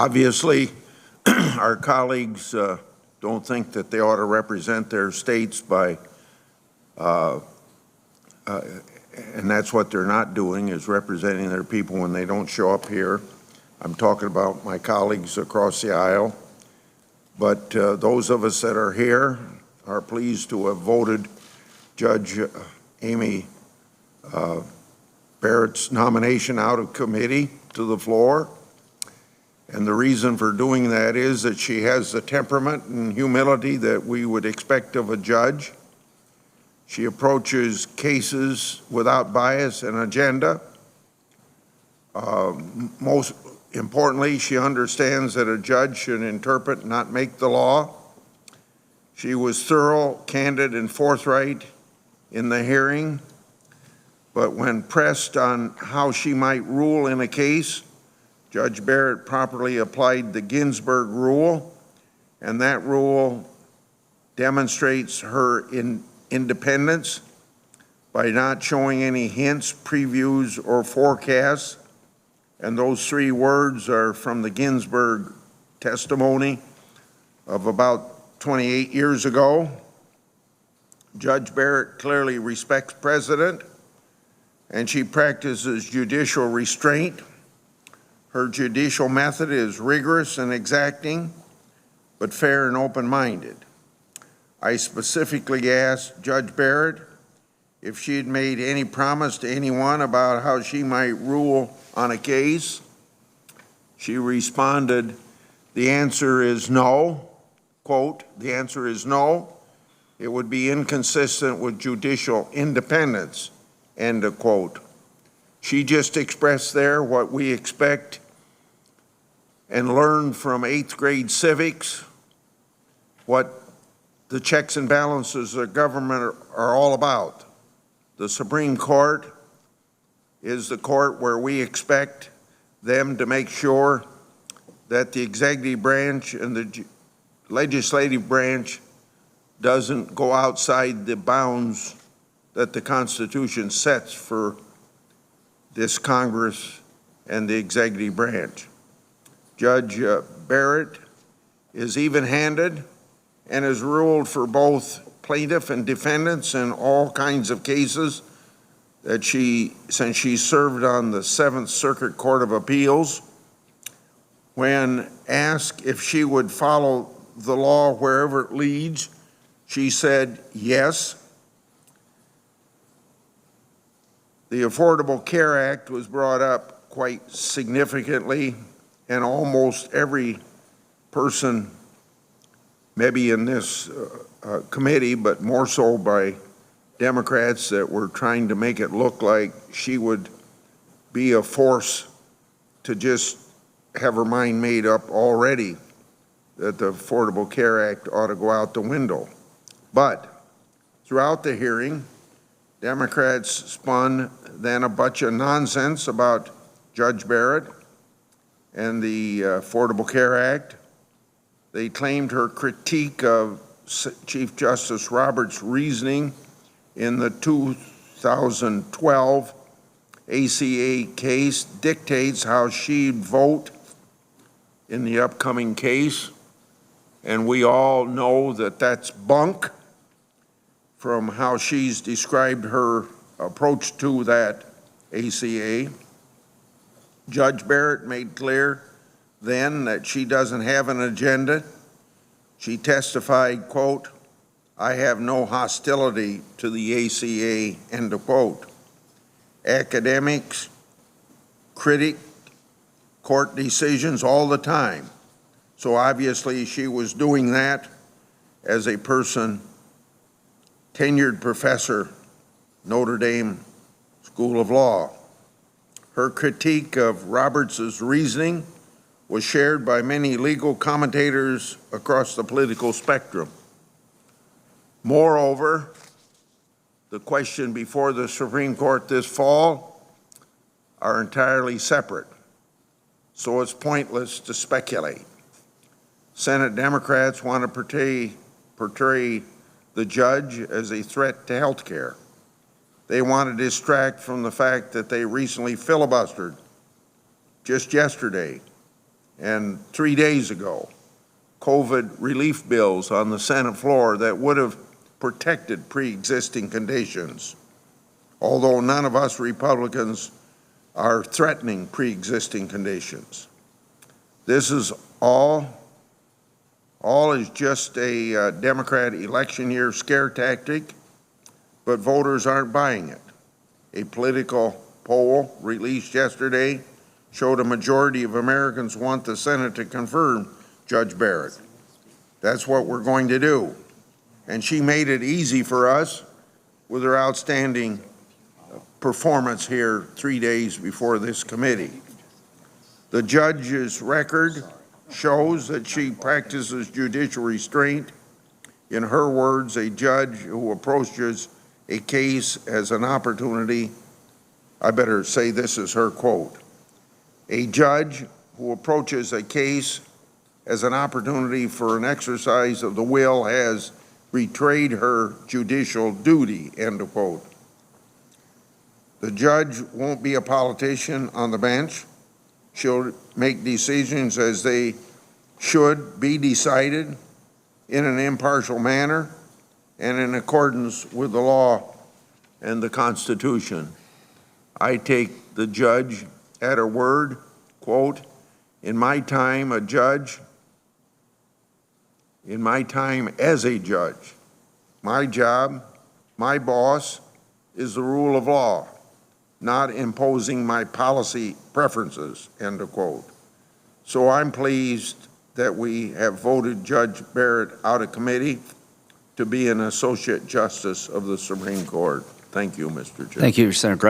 Obviously, our colleagues don't think that they ought to represent their states by, and that's what they're not doing, is representing their people when they don't show up here. I'm talking about my colleagues across the aisle. But those of us that are here are pleased to have voted Judge Amy Barrett's nomination out of committee to the floor. And the reason for doing that is that she has the temperament and humility that we would expect of a judge. She approaches cases without bias and agenda. Most importantly, she understands that a judge should interpret, not make the law. She was thorough, candid, and forthright in the hearing, but when pressed on how she might rule in a case, Judge Barrett properly applied the Ginsburg rule, and that rule demonstrates her independence by not showing any hints, previews, or forecasts. And those three words are from the Ginsburg testimony of about 28 years ago. Judge Barrett clearly respects precedent, and she practices judicial restraint. Her judicial method is rigorous and exacting, but fair and open-minded. I specifically asked Judge Barrett if she had made any promise to anyone about how she might rule on a case. She responded, "The answer is no." Quote, "The answer is no. It would be inconsistent with judicial independence." End of quote. She just expressed there what we expect and learn from 8th grade civics, what the checks and balances of government are all about. The Supreme Court is the court where we expect them to make sure that the executive branch and the legislative branch doesn't go outside the bounds that the Constitution sets for this Congress and the executive branch. Judge Barrett is even-handed and has ruled for both plaintiff and defendants in all kinds of cases that since she served on the 7th Circuit Court of Appeals. When asked if she would follow the law wherever it leads, she said yes. The Affordable Care Act was brought up quite significantly, and almost every person, maybe in this committee, but more so by Democrats that were trying to make it look like she would be a force to just have her mind made up already that the Affordable Care Act ought to go out the window. But throughout the hearing, Democrats spun then a bunch of nonsense about Judge Barrett and the Affordable Care Act. They claimed her critique of Chief Justice Roberts' reasoning in the 2012 ACA case dictates how she'd vote in the upcoming case. And we all know that that's bunk from how she's described her approach to that ACA. Judge Barrett made clear then that she doesn't have an agenda. She testified, quote, "I have no hostility to the ACA," end of quote. Academics critic court decisions all the time. So obviously she was doing that as a person, tenured professor, Notre Dame School of Law. Her critique of Roberts' reasoning was shared by many legal commentators across the political spectrum. Moreover, the question before the Supreme Court this fall are entirely separate, so it's pointless to speculate. Senate Democrats want to portray the judge as a threat to health care. They want to distract from the fact that they recently filibustered just yesterday and 3 days ago, COVID relief bills on the Senate floor that would have protected pre-existing conditions, although none of us Republicans are threatening pre-existing conditions. This is all is just a Democrat election year scare tactic, but voters aren't buying it. A political poll released yesterday showed a majority of Americans want the Senate to confirm Judge Barrett. That's what we're going to do. And she made it easy for us with her outstanding performance here 3 days before this committee. The judge's record shows that she practices judicial restraint. In her words, a judge who approaches a case as an opportunity, I better say this is her quote, a judge who approaches a case as an opportunity for an exercise of the will has betrayed her judicial duty, end of quote. The judge won't be a politician on the bench. She'll make decisions as they should be decided in an impartial manner and in accordance with the law and the Constitution. I take the judge at her word, quote, in my time as a judge, my job, my boss is the rule of law, not imposing my policy preferences, end of quote. So I'm pleased that we have voted Judge Barrett out of committee to be an Associate Justice of the Supreme Court. Thank you, Mr. Chair. Thank you, Senator Grassley.